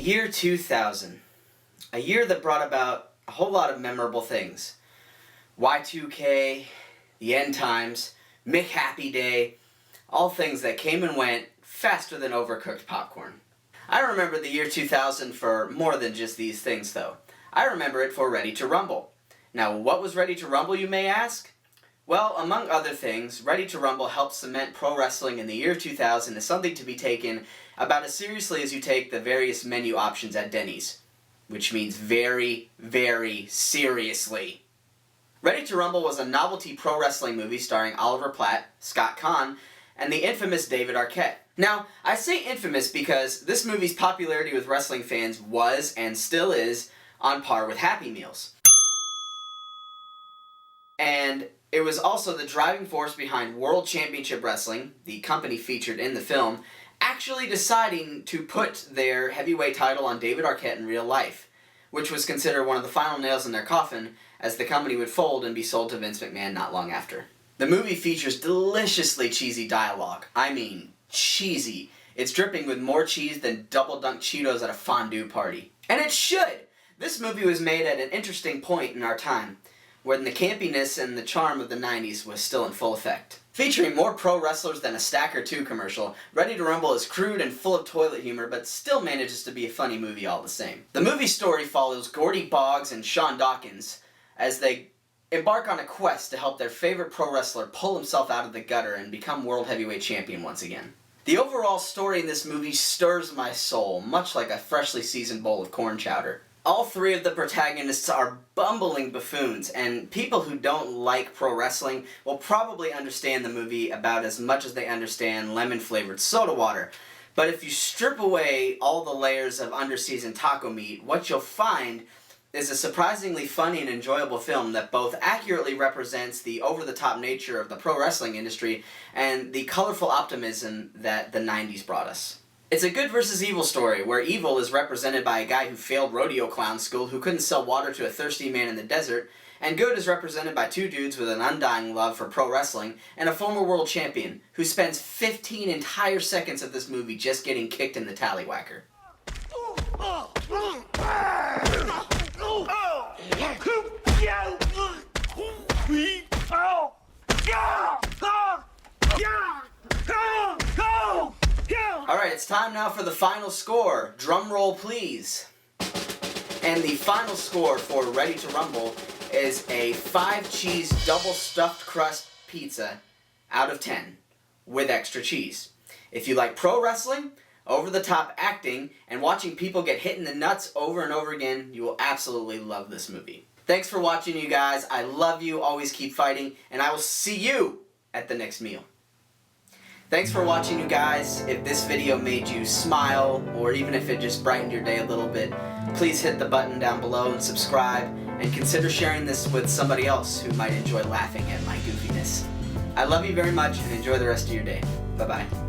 year 2000, a year that brought about a whole lot of memorable things. Y2K, the end times, Mick Happy Day, all things that came and went faster than overcooked popcorn. I remember the year 2000 for more than just these things though. I remember it for Ready to Rumble. Now what was Ready to Rumble, you may ask? Well, among other things, Ready to Rumble helped cement pro wrestling in the year 2000 as something to be taken about as seriously as you take the various menu options at Denny's. Which means very, very seriously. Ready to Rumble was a novelty pro wrestling movie starring Oliver Platt, Scott Caan, and the infamous David Arquette. Now, I say infamous because this movie's popularity with wrestling fans was, and still is, on par with Happy Meals. And it was also the driving force behind World Championship Wrestling, the company featured in the film, actually deciding to put their heavyweight title on David Arquette in real life, which was considered one of the final nails in their coffin, as the company would fold and be sold to Vince McMahon not long after. The movie features deliciously cheesy dialogue. I mean, cheesy. It's dripping with more cheese than double dunk Cheetos at a fondue party. And it should! This movie was made at an interesting point in our time, when the campiness and the charm of the 90s was still in full effect. Featuring more pro wrestlers than a Stacker 2 commercial, Ready to Rumble is crude and full of toilet humor, but still manages to be a funny movie all the same. The movie story follows Gordy Boggs and Sean Dawkins as they embark on a quest to help their favorite pro wrestler pull himself out of the gutter and become World Heavyweight Champion once again. The overall story in this movie stirs my soul, much like a freshly seasoned bowl of corn chowder. All three of the protagonists are bumbling buffoons, and people who don't like pro wrestling will probably understand the movie about as much as they understand lemon-flavored soda water. But if you strip away all the layers of underseasoned taco meat, what you'll find is a surprisingly funny and enjoyable film that both accurately represents the over-the-top nature of the pro wrestling industry and the colorful optimism that the 90s brought us. It's a good versus evil story, where evil is represented by a guy who failed rodeo clown school who couldn't sell water to a thirsty man in the desert, and good is represented by two dudes with an undying love for pro wrestling and a former world champion who spends 15 entire seconds of this movie just getting kicked in the tallywhacker. Alright, it's time now for the final score. Drum roll, please. And the final score for Ready to Rumble is a 5-cheese double stuffed crust pizza out of 10 with extra cheese. If you like pro wrestling, over-the-top acting, and watching people get hit in the nuts over and over again, you will absolutely love this movie. Thanks for watching, you guys. I love you. Always keep fighting, and I will see you at the next meal. Thanks for watching, you guys. If this video made you smile, or even if it just brightened your day a little bit, please hit the button down below and subscribe, and consider sharing this with somebody else who might enjoy laughing at my goofiness. I love you very much, and enjoy the rest of your day. Bye-bye.